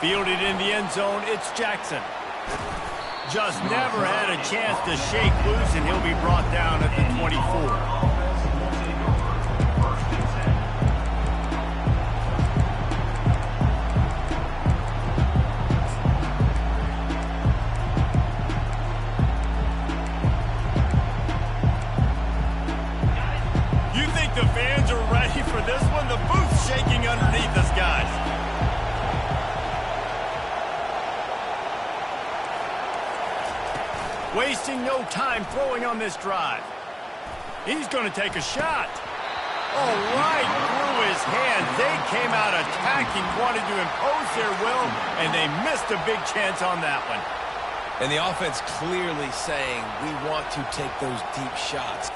Fielded in the end zone, it's Jackson. Just never had a chance to shake loose, and he'll be brought down at the 24. The fans are ready for this one. The booth's shaking underneath us, guys. Wasting no time throwing on this drive. He's going to take a shot. Oh, right through his hands. They came out attacking, wanted to impose their will, and they missed a big chance on that one. And the offense clearly saying, we want to take those deep shots.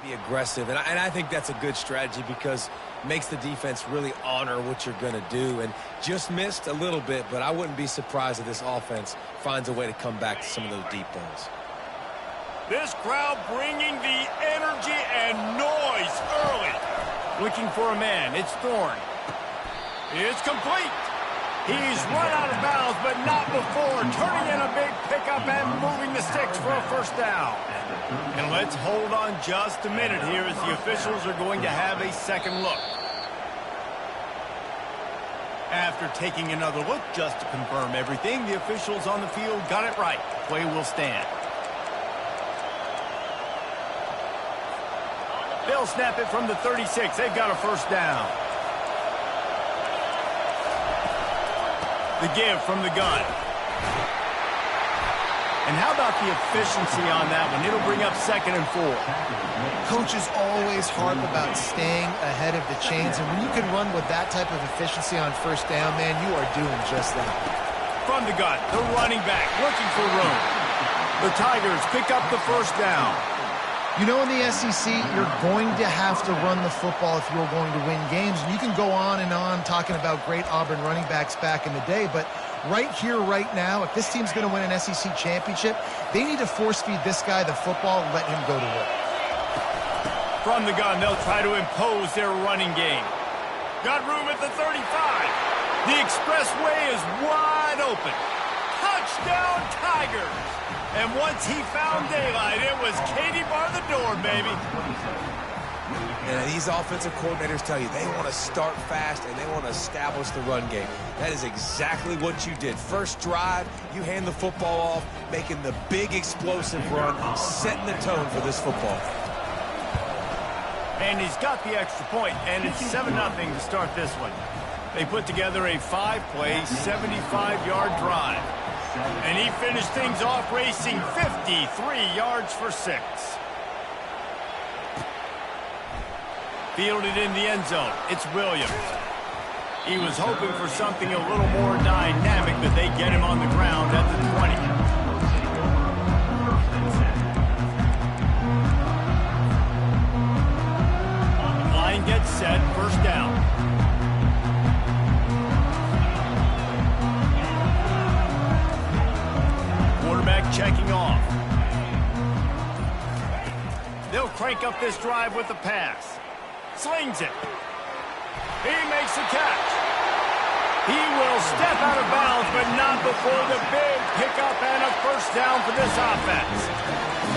Be aggressive, and I think that's a good strategy because it makes the defense really honor what you're going to do. And just missed a little bit, but I wouldn't be surprised if this offense finds a way to come back to some of those deep balls. This crowd bringing the energy and noise early. Looking for a man, it's Thorne. It's complete. He's run out of bounds, but not before turning in a big pickup and moving the sticks for a first down. And let's hold on just a minute here as the officials are going to have a second look. After taking another look just to confirm everything, the officials on the field got it right. Play will stand. They'll snap it from the 36. They've got a first down. The give from the gun. And how about the efficiency on that one? It'll bring up 2nd and 4. Coaches always harp about staying ahead of the chains, and when you can run with that type of efficiency on first down, man, you are doing just that. From the gun, the running back looking for room. The Tigers pick up the first down. You know, in the SEC, you're going to have to run the football if you're going to win games. And you can go on and on talking about great Auburn running backs back in the day, but right here, right now, if this team's going to win an SEC championship, they need to force-feed this guy the football and let him go to work. From the gun, they'll try to impose their running game. Got room at the 35. The expressway is wide open. Touchdown, Tigers! And once he found daylight, it was Katie bar the door, baby. And these offensive coordinators tell you they want to start fast and they want to establish the run game. That is exactly what you did. First drive, you hand the football off, making the big explosive run, setting the tone for this football. And he's got the extra point, and it's 7-0 to start this one. They put together a 5-play, 75-yard drive. And he finished things off racing 53 yards for 6. Fielded in the end zone, it's Williams. He was hoping for something a little more dynamic, but they get him on the ground at the 20. The line gets set, first down. Quarterback checking off. They'll crank up this drive with the pass. Slings it. He makes the catch. He will step out of bounds, but not before the big pickup and a first first down for this offense.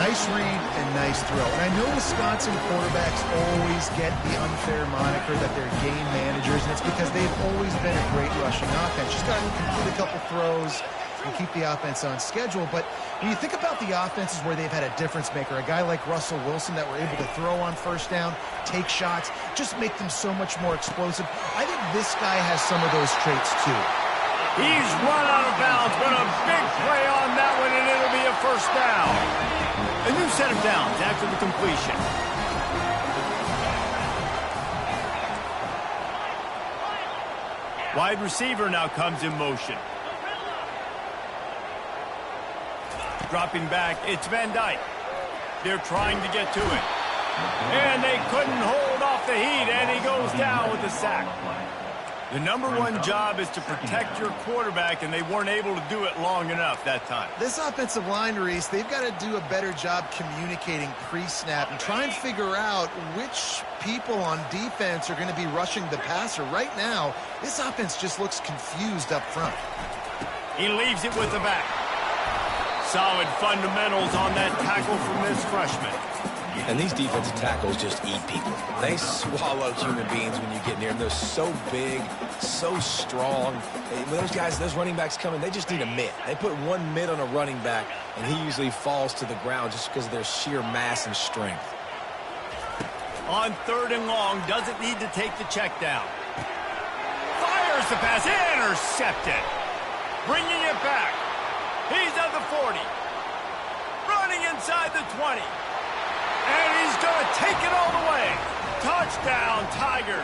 Nice read and nice throw. And I know Wisconsin quarterbacks always get the unfair moniker that they're game managers, and it's because they've always been a great rushing offense. Just got to complete a couple throws and keep the offense on schedule. But when you think about the offenses where they've had a difference maker, a guy like Russell Wilson that were able to throw on first down, take shots, just make them so much more explosive, I think this guy has some of those traits too. He's run out of bounds, but a big play on that one, and it'll be a first down. A new set of downs after the completion. Wide receiver now comes in motion. Dropping back, it's Van Dyke. They're trying to get to it. And they couldn't hold off the heat, and he goes down with a sack. The number one job is to protect your quarterback, and they weren't able to do it long enough that time. This offensive line, Reese, they've got to do a better job communicating pre-snap and try and figure out which people on defense are going to be rushing the passer. Right now, this offense just looks confused up front. He leaves it with the back. Solid fundamentals on that tackle from this freshman. And these defensive tackles just eat people. They swallow human beings when you get near them. They're so big, so strong. When those guys, those running backs come in, they just need a mitt. They put one mitt on a running back, and he usually falls to the ground just because of their sheer mass and strength. On 3rd and long, doesn't need to take the check down. Fires the pass, intercepted. Bringing it back. He's at the 40. Running inside the 20. And he's going to take it all the way. Touchdown, Tigers.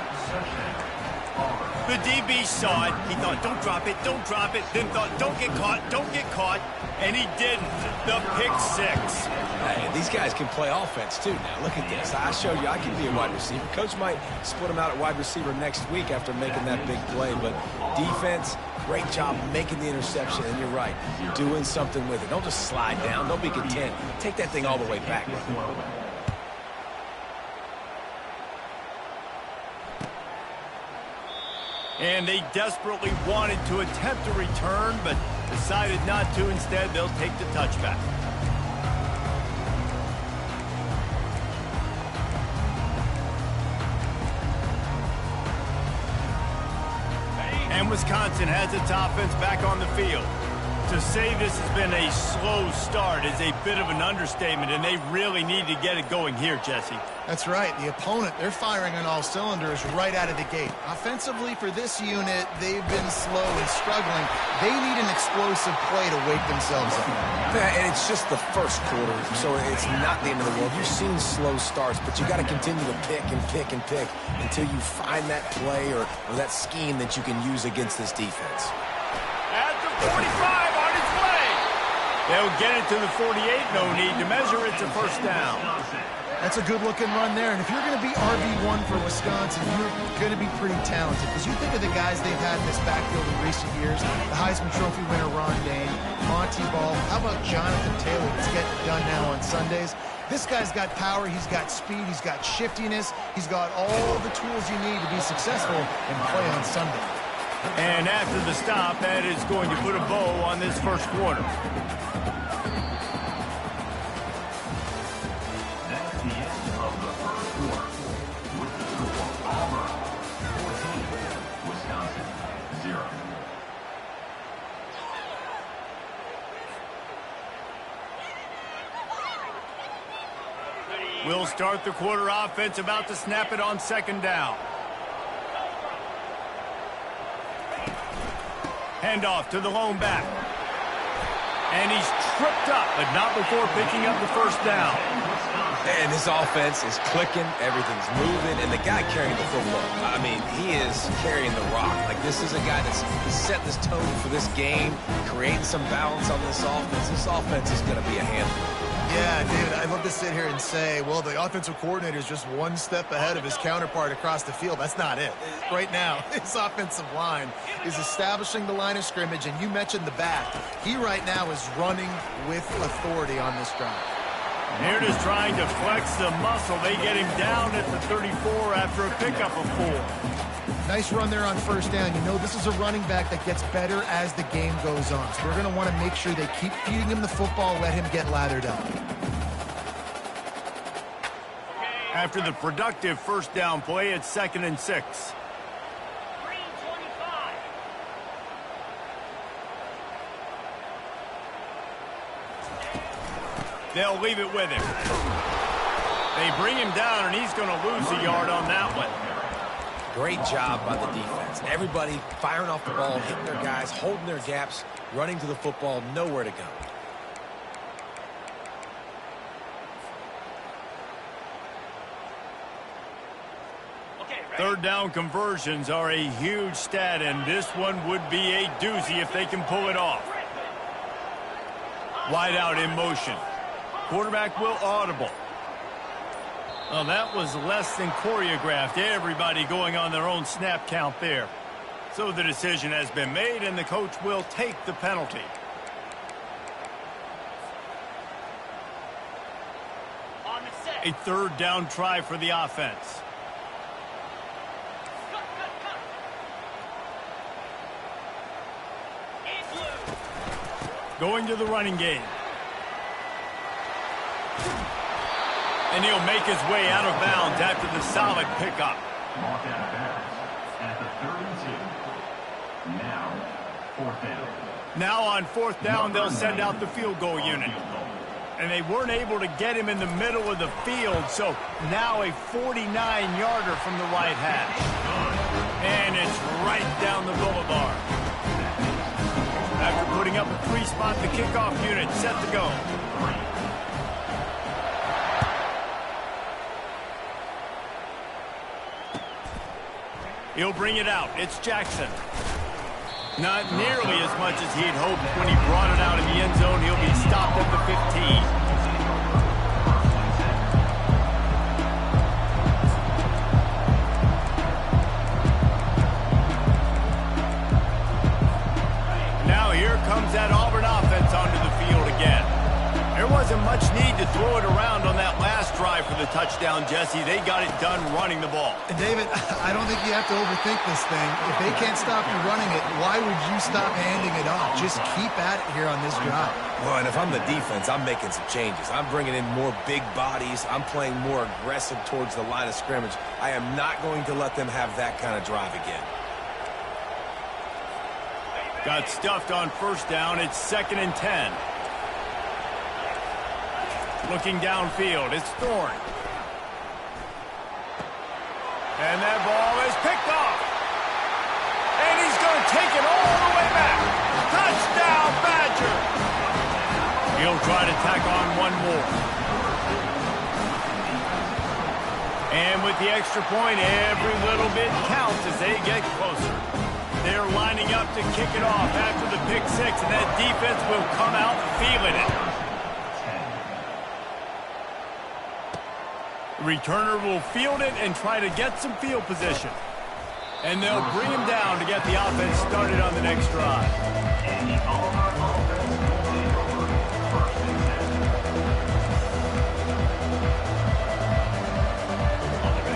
The DB saw it. He thought, don't drop it, don't drop it. Then thought, don't get caught. And he didn't. The pick six. Hey, these guys can play offense, too. Now, look at this. I showed you I can be a wide receiver. Coach might split him out at wide receiver next week after making that big play. But defense, great job making the interception. And you're right, doing something with it. Don't just slide down. Don't be content. Take that thing all the way back. And they desperately wanted to attempt a return, but decided not to. Instead, they'll take the touchback. And Wisconsin has its offense back on the field. To say this has been a slow start is a bit of an understatement, and they really need to get it going here, Jesse. That's right. The opponent, they're firing on all cylinders right out of the gate. Offensively for this unit, they've been slow and struggling. They need an explosive play to wake themselves up. Yeah, and it's just the first quarter, so it's not the end of the world. You've seen slow starts, but you got to continue to pick and pick and pick until you find that play or that scheme that you can use against this defense. At the 45. They'll get it to the 48. No need to measure. It's a first down. That's a good-looking run there. And if you're going to be RB1 for Wisconsin, you're going to be pretty talented. Because you think of the guys they've had in this backfield in recent years, the Heisman Trophy winner Ron Dane, Monty Ball. How about Jonathan Taylor that's getting it done now on Sundays? This guy's got power. He's got speed. He's got shiftiness. He's got all the tools you need to be successful and play on Sunday. And after the stop, that is going to put a bow on this first quarter. We'll start the quarter offense, about to snap it on 2nd down. Handoff to the lone back. And he's tripped up, but not before picking up the first down. And this offense is clicking, everything's moving, and the guy carrying the football, I mean, he is carrying the rock. Like, this is a guy that's set this tone for this game, creating some balance on this offense. This offense is going to be a handful. Yeah, David, I'd love to sit here and say, well, the offensive coordinator is just one step ahead of his counterpart across the field. That's not it. Right now, his offensive line is establishing the line of scrimmage, and you mentioned the back. He right now is running with authority on this drive. Here it is trying to flex the muscle. They get him down at the 34 after a pickup of 4. Nice run there on first down. You know this is a running back that gets better as the game goes on. So we're going to want to make sure they keep feeding him the football, let him get lathered up. After the productive first down play, it's 2nd and 6. They'll leave it with him. They bring him down, and he's going to lose a yard on that one. Great job by the defense. Everybody firing off the ball, hitting their guys, holding their gaps, running to the football, nowhere to go. Third down conversions are a huge stat, and this one would be a doozy if they can pull it off. Wide out in motion. Quarterback will audible. Well, that was less than choreographed. Everybody going on their own snap count there. So the decision has been made, and the coach will take the penalty. A third down try for the offense. Going to the running game. And he'll make his way out of bounds after the solid pickup. Mark out of bounds at the 32. Now, 4th down. Now on 4th down, they'll send out the field goal unit. And they weren't able to get him in the middle of the field, so now a 49-yarder from the right hash. And it's right down the boulevard. After putting up a 3-spot, the kickoff unit set to go. He'll bring it out. It's Jackson. Not nearly as much as he'd hoped when he brought it out in the end zone. He'll be stopped at the 15. Comes that Auburn offense onto the field again. There wasn't much need to throw it around on that last drive for the touchdown, Jesse. They got it done running the ball. And David, I don't think you have to overthink this thing. If they can't stop you running it, why would you stop handing it off? Just keep at it here on this drive. Well, and if I'm the defense, I'm making some changes. I'm bringing in more big bodies. I'm playing more aggressive towards the line of scrimmage. I am not going to let them have that kind of drive again. Got stuffed on first down. It's 2nd and 10. Looking downfield, it's Thorne. And that ball is picked off. And he's going to take it all the way back. Touchdown, Badger. He'll try to tack on one more. And with the extra point, every little bit counts as they get closer. They're lining up to kick it off after the pick six, and that defense will come out feeling it. The returner will field it and try to get some field position. And they'll bring him down to get the offense started on the next drive.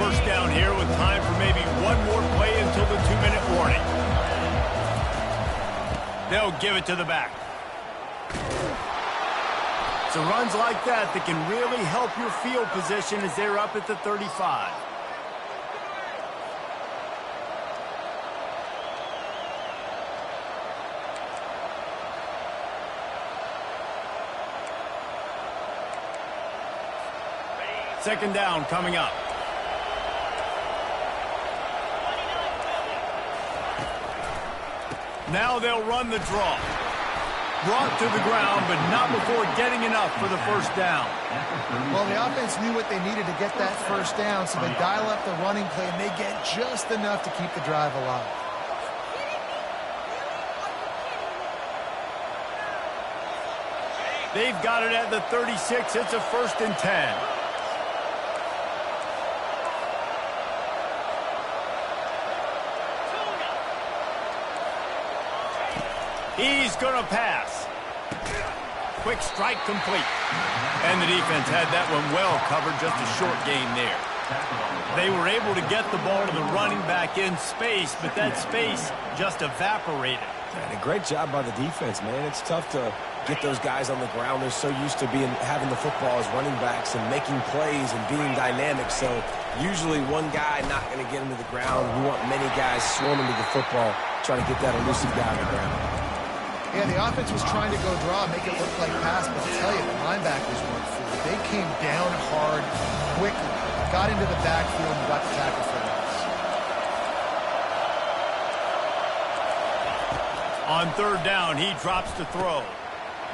First down here with time for maybe one more play until the 2-minute warning. They'll give it to the back. So runs like that can really help your field position as they're up at the 35. Second down coming up. Now they'll run the draw. Brought to the ground, but not before getting enough for the first down. Well, the offense knew what they needed to get that first down, so they dial up the running play, and they get just enough to keep the drive alive. They've got it at the 36. It's a 1st and 10. He's going to pass. Quick strike complete. And the defense had that one well covered. Just a short game there. They were able to get the ball to the running back in space, but that space just evaporated. And a great job by the defense, man. It's tough to get those guys on the ground. They're so used to having the football as running backs and making plays and being dynamic. So usually one guy not going to get into the ground. We want many guys swarming to the football, trying to get that elusive guy on the ground. Yeah, the offense was trying to go draw, make it look like pass, but I tell you, the linebackers weren't fooled. They came down hard, quickly, got into the backfield, and got the tackle for loss. On third down, he drops to throw.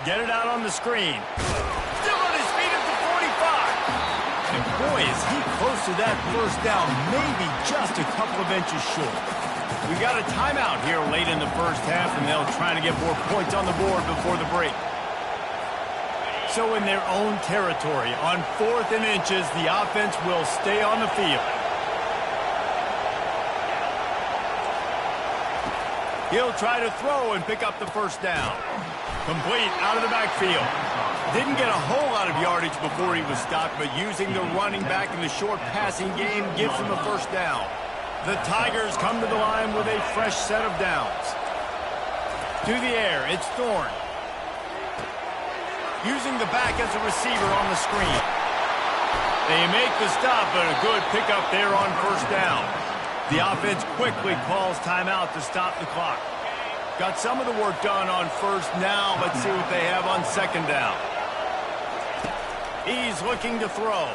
Get it out on the screen. Still on his feet at the 45. And boy, is he close to that first down, maybe just a couple of inches short. We got a timeout here late in the first half, and they'll try to get more points on the board before the break. So in their own territory, on 4th and inches, the offense will stay on the field. He'll try to throw and pick up the first down. Complete out of the backfield. Didn't get a whole lot of yardage before he was stopped, but using the running back in the short passing game gives him a first down. The Tigers come to the line with a fresh set of downs. To the air, it's Thorne. Using the back as a receiver on the screen. They make the stop, but a good pickup there on first down. The offense quickly calls timeout to stop the clock. Got some of the work done on first. Now let's see what they have on second down. He's looking to throw.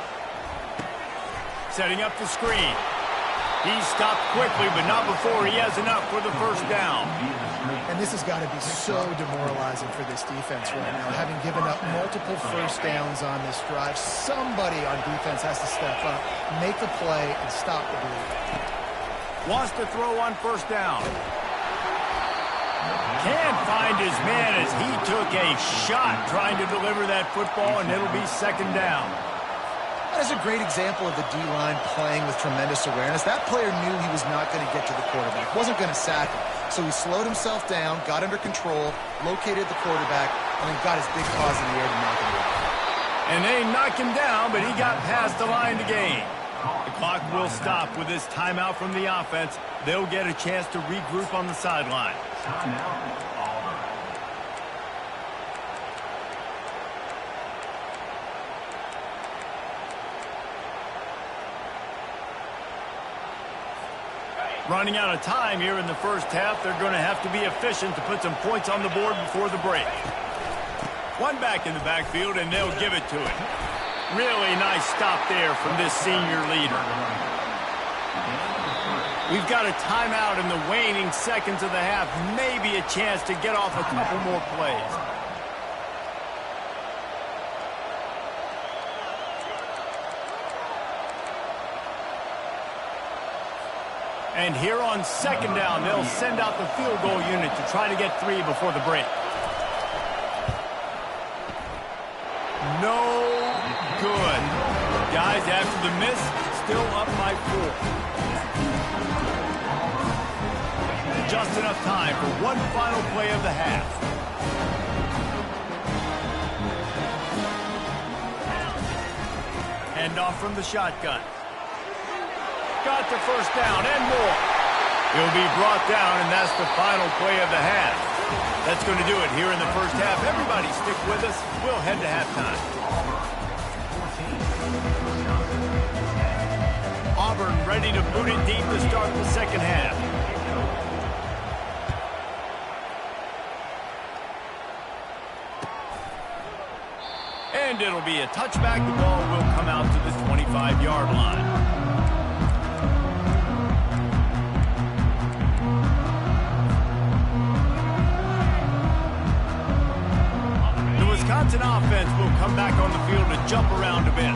Setting up the screen. He stopped quickly, but not before he has enough for the first down. And this has got to be so demoralizing for this defense right now. Having given up multiple first downs on this drive, somebody on defense has to step up, make a play, and stop the bleed. Wants to throw on first down. Can't find his man as he took a shot trying to deliver that football, and it'll be second down. That is a great example of the D-line playing with tremendous awareness. That player knew he was not going to get to the quarterback, wasn't going to sack him. So he slowed himself down, got under control, located the quarterback, and then got his big paws in the air to knock him down. And they knocked him down, but he got past the line to gain. The clock will stop with this timeout from the offense. They'll get a chance to regroup on the sideline. Running out of time here in the first half. They're going to have to be efficient to put some points on the board before the break. One back in the backfield, and they'll give it to him. Really nice stop there from this senior leader. We've got a timeout in the waning seconds of the half. Maybe a chance to get off a couple more plays. And here on second down, they'll send out the field goal unit to try to get 3 before the break. No good. Guys, after the miss, still up by 4. Just enough time for one final play of the half. Handoff from the shotgun. Got the first down and more. He'll be brought down, and that's the final play of the half. That's going to do it here in the first half. Everybody stick with us. We'll head to halftime. Auburn ready to boot it deep to start the second half. And it'll be a touchback. The ball will come out to the 25-yard line. Wisconsin offense will come back on the field to jump around a bit.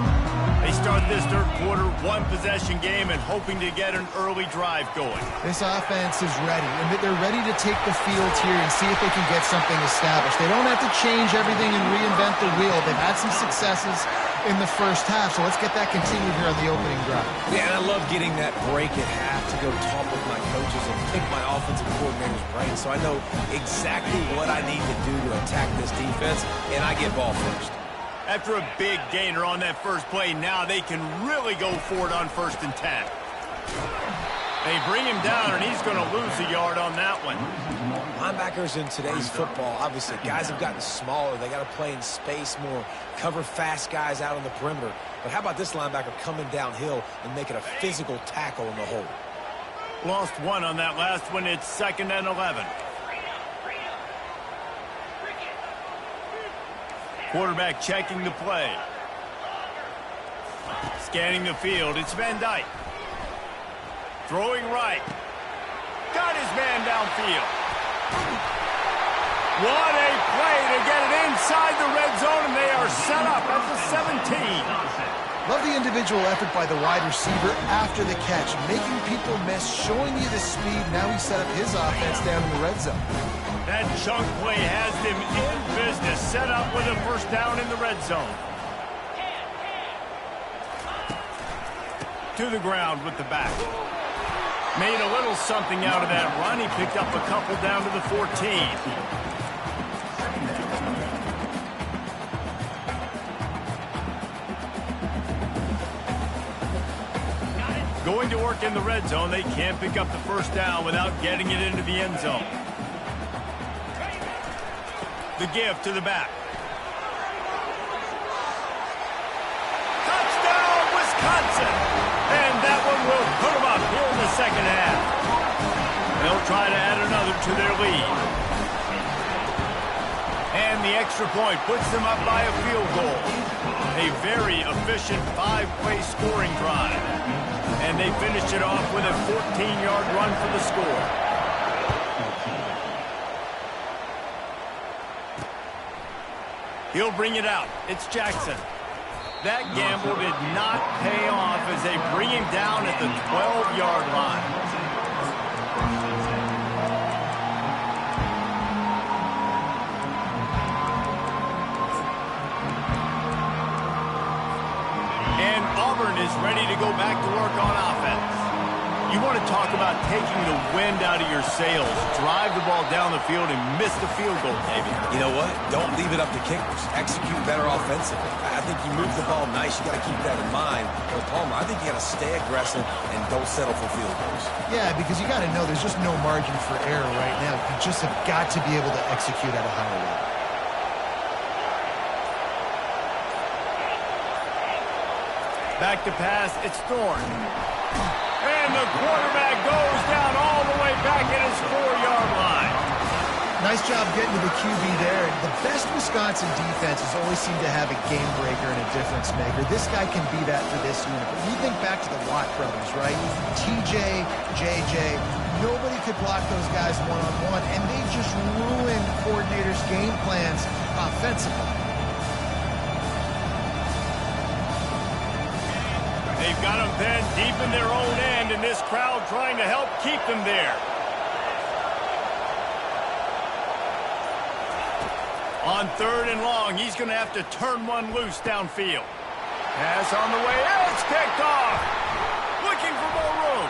They start this third quarter, one-possession game, and hoping to get an early drive going. This offense is ready, and they're ready to take the field here and see if they can get something established. They don't have to change everything and reinvent the wheel. They've had some successes in the first half, so let's get that continued here on the opening drive. Yeah, and I love getting that break at half to go talk with my coaches and pick my offensive coordinator's brain, so I know exactly what I need to do to attack this defense, and I get ball first. After a big gainer on that first play, now they can really go for it on 1st and 10. They bring him down, and he's going to lose a yard on that one. Linebackers in today's football, obviously, guys have gotten smaller. They got to play in space more, cover fast guys out on the perimeter. But how about this linebacker coming downhill and making a physical tackle in the hole? Lost one on that last one. It's 2nd and 11. Quarterback checking the play. Scanning the field. It's Van Dyke. Throwing right. Got his man downfield. What a play to get it inside the red zone, and they are set up at the 17. Love the individual effort by the wide receiver after the catch, making people miss, showing you the speed. Now he set up his offense down in the red zone. That chunk play has them in business, set up with a 1st down in the red zone. To the ground with the back. Made a little something out of that run. He picked up a couple down to the 14. Going to work in the red zone. They can't pick up the 1st down without getting it into the end zone. The give to the back. Touchdown, Wisconsin! And that one will put them up here in the 2nd half. They'll try to add another to their lead. And the extra point puts them up by a field goal. A very efficient 5-play scoring drive. And they finished it off with a 14-yard run for the score. He'll bring it out. It's Jackson. That gamble did not pay off as they bring him down at the 12-yard line. And Auburn is ready to go back to work on offense. You want to talk about taking the wind out of your sails. Drive the ball down the field and miss the field goal, maybe. You know what? Don't leave it up to kickers. Execute better offensively. I think you move the ball nice. You got to keep that in mind. But Palmer, I think you got to stay aggressive and don't settle for field goals. Yeah, because you got to know there's just no margin for error right now. You just have got to be able to execute at a higher level. Back to pass, it's Thorne. And the quarterback goes down all the way back at his 4-yard line. Nice job getting to the QB there. The best Wisconsin defenses always seem to have a game breaker and a difference maker. This guy can be that for this unit. But you think back to the Watt brothers, right? TJ, JJ, nobody could block those guys one-on-one, and they just ruined coordinators' game plans offensively. They've got them pinned deep in their own end, and this crowd trying to help keep them there. On 3rd and long, he's going to have to turn one loose downfield. Pass on the way. It's picked off. Looking for more room.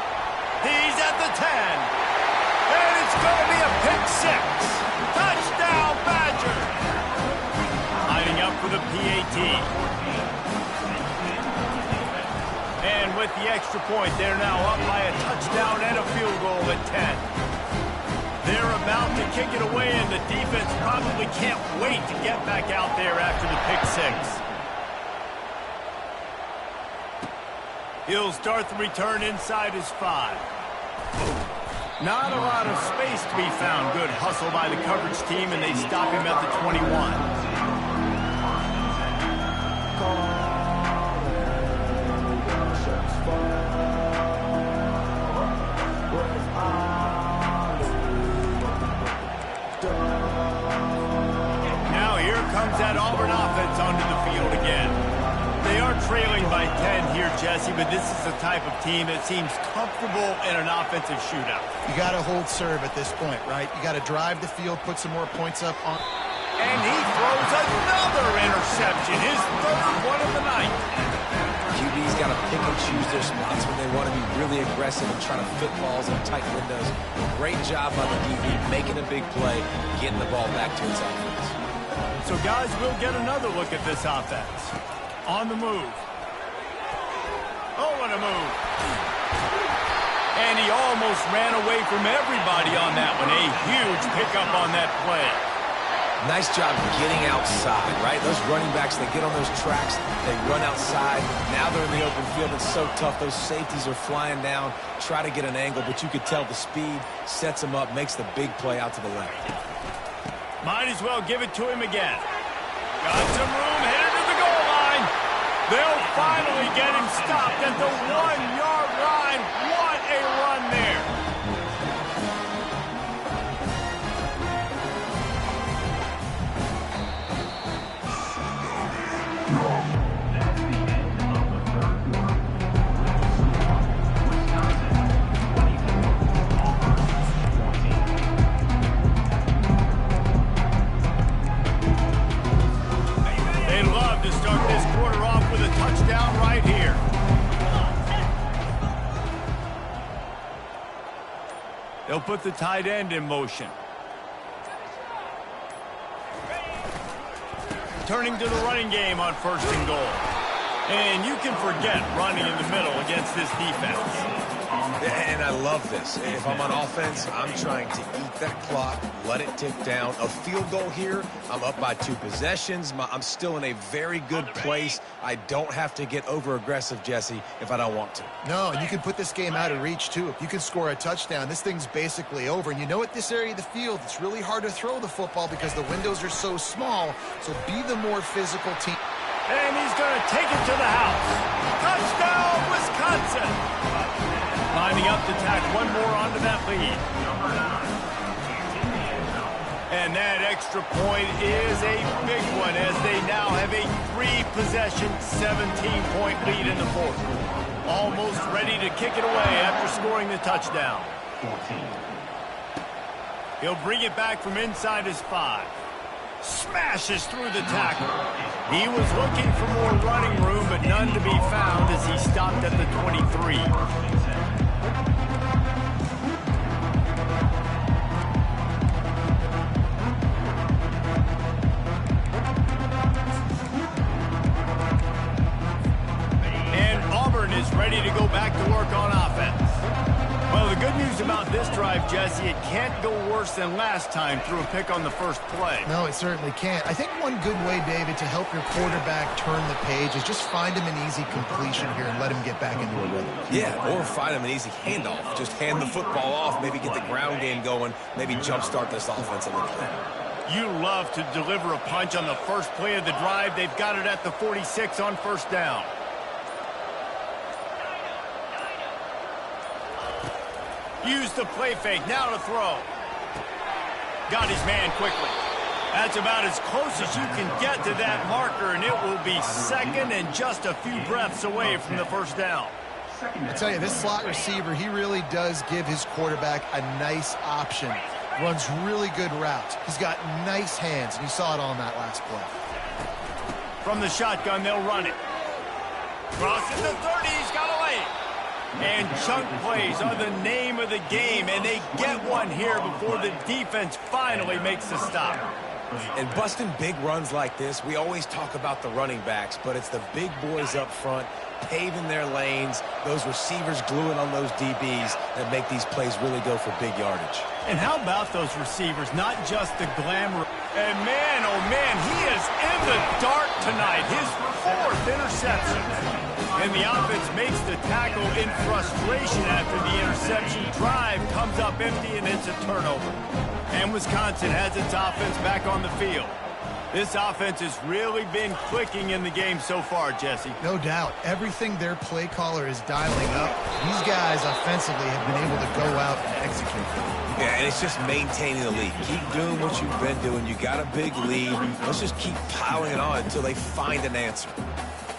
He's at the 10. And it's going to be a pick 6. Touchdown, Badgers. Lining up for the PAT. And with the extra point, they're now up by a touchdown and a field goal at 10. They're about to kick it away, and the defense probably can't wait to get back out there after the pick 6. He'll start the return inside his 5. Not a lot of space to be found. Good hustle by the coverage team, and they stop him at the 21. Comes that Auburn offense onto the field again. They are trailing by 10 here, Jesse, but this is the type of team that seems comfortable in an offensive shootout. You got to hold serve at this point, right? You got to drive the field, put some more points up on. And he throws another interception, his 3rd one of the night. QB's got to pick and choose their spots when they want to be really aggressive and try to fit balls in tight windows. Great job by the DB making a big play, getting the ball back to its offense. So, guys, we'll get another look at this offense. On the move. Oh, what a move. And he almost ran away from everybody on that one. A huge pickup on that play. Nice job getting outside, right? Those running backs, they get on those tracks, they run outside. Now they're in the open field. It's so tough. Those safeties are flying down, try to get an angle, but you could tell the speed sets him up, makes the big play out to the left. Might as well give it to him again. Got some room, headed to the goal line. They'll finally get him stopped at the 1-yard line. What a run there. Start this quarter off with a touchdown right here. They'll put the tight end in motion. Turning to the running game on 1st and goal. And you can forget running in the middle against this defense. And I love this. If I'm on offense, I'm trying to eat that clock, let it tick down. A field goal here, I'm up by 2 possessions. I'm still in a very good place. I don't have to get over-aggressive, Jesse, if I don't want to. No, and you can put this game out of reach, too. If you can score a touchdown, this thing's basically over. And you know, at this area of the field, it's really hard to throw the football because the windows are so small. So be the more physical team. And he's going to take it to the house. Touchdown, Wisconsin! Lining up to tack one more onto that lead. And that extra point is a big one as they now have a 3-possession, 17-point lead in the 4th. Almost ready to kick it away after scoring the touchdown. 14. He'll bring it back from inside his 5. Smashes through the tackle. He was looking for more running room, but none to be found as he stopped at the 23. Is ready to go back to work on offense. Well, the good news about this drive, Jesse, it can't go worse than last time through a pick on the first play. No, it certainly can't. I think one good way, David, to help your quarterback turn the page is just find him an easy completion here and let him get back into a rhythm. Yeah, or find him an easy handoff. Just hand the football off, maybe get the ground game going, maybe jumpstart this offense a little bit. You love to deliver a punch on the first play of the drive. They've got it at the 46 on 1st down. Use the play fake, now to throw. Got his man quickly. That's about as close as you can get to that marker, and it will be 2nd and just a few breaths away from the 1st down. I tell you, this slot receiver, he really does give his quarterback a nice option. Runs really good routes. He's got nice hands, and you saw it on that last play. From the shotgun, they'll run it. Crosses the 30, he's got a lane. And chunk plays are the name of the game, and they get one here before the defense finally makes the stop. And busting big runs like this, we always talk about the running backs, but it's the big boys up front, paving their lanes, those receivers gluing on those DBs that make these plays really go for big yardage. And how about those receivers, not just the glamour. And man, oh man, he is in the dark tonight. His 4th interception. And the offense makes the tackle in frustration after the interception. Drive comes up empty, and it's a turnover. And Wisconsin has its offense back on the field. This offense has really been clicking in the game so far, Jesse. No doubt. Everything their play caller is dialing up, these guys offensively have been able to go out and execute. Yeah, and it's just maintaining the lead. Keep doing what you've been doing. You got a big lead. Let's just keep piling it on until they find an answer.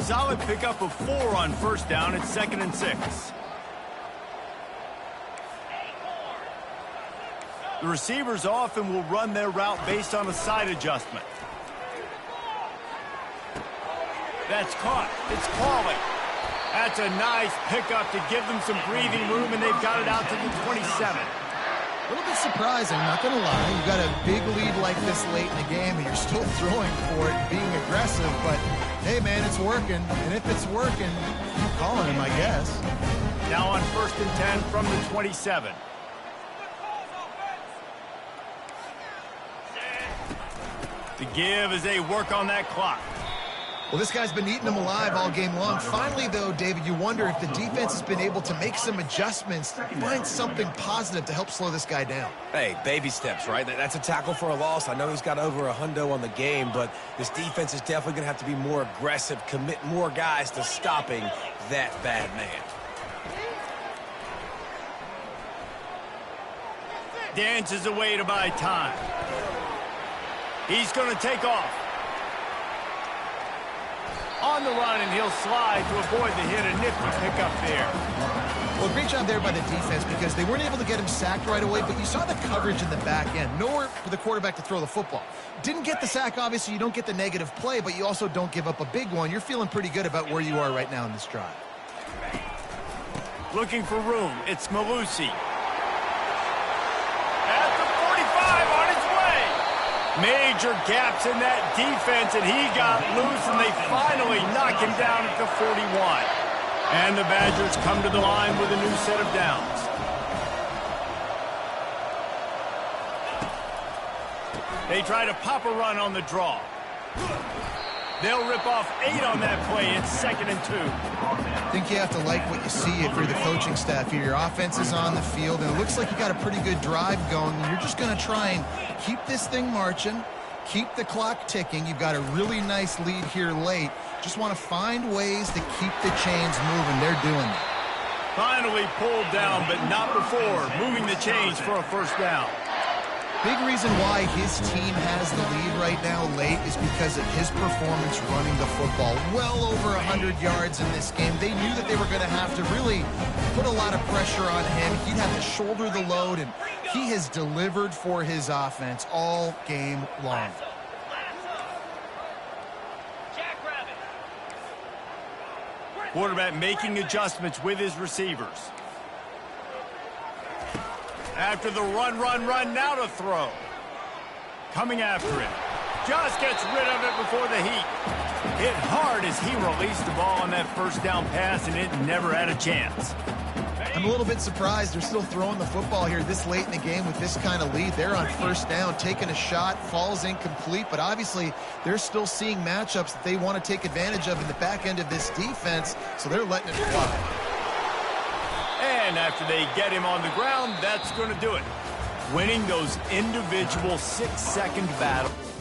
Solid pickup of 4 on 1st down. It's 2nd and 6. The receivers often will run their route based on a side adjustment. That's caught. It's calling. That's a nice pickup to give them some breathing room, and they've got it out to the 27. A little bit surprising, not going to lie. You got a big lead like this late in the game, and you're still throwing for it and being aggressive. But, hey, man, it's working. And if it's working, keep calling him, I guess. Now on 1st and 10 from the 27. The give as they work on that clock. Well, this guy's been eating them alive all game long. Finally, though, David, you wonder if the defense has been able to make some adjustments, find something positive to help slow this guy down. Hey, baby steps, right? That's a tackle for a loss. I know he's got over a hundo on the game, but this defense is definitely going to have to be more aggressive, commit more guys to stopping that bad man. Dances away to buy time. He's going to take off. On the run, and he'll slide to avoid the hit. A nifty pickup there. Well, great job there by the defense because they weren't able to get him sacked right away, but you saw the coverage in the back end. Nowhere for the quarterback to throw the football. Didn't get the sack, obviously. You don't get the negative play, but you also don't give up a big one. You're feeling pretty good about where you are right now in this drive. Looking for room. It's Malusi. At the 45 on his way. Major gaps in that defense, and he got loose, and they finally knock him down at the 41. And the Badgers come to the line with a new set of downs. They try to pop a run on the draw. They'll rip off 8 on that play. It's 2nd and 2. I think you have to like what you see if you're the coaching staff here. Your offense is on the field, and it looks like you got a pretty good drive going, and you're just going to try and keep this thing marching, keep the clock ticking. You've got a really nice lead here late. Just want to find ways to keep the chains moving. They're doing that. Finally pulled down, but not before moving the chains for a first down. Big reason why his team has the lead right now late is because of his performance running the football. Well over 100 yards in this game. They knew that they were going to have to really put a lot of pressure on him. He'd have to shoulder the load, and he has delivered for his offense all game long. Quarterback making adjustments with his receivers. After the run, now to throw. Coming after it. Just gets rid of it before the heat. Hit hard as he released the ball on that first down pass, and it never had a chance. I'm a little bit surprised they're still throwing the football here this late in the game with this kind of lead. They're on first down, taking a shot, falls incomplete, but obviously they're still seeing matchups that they want to take advantage of in the back end of this defense, so they're letting it fly. And after they get him on the ground, that's going to do it. Winning those individual 6-second battles.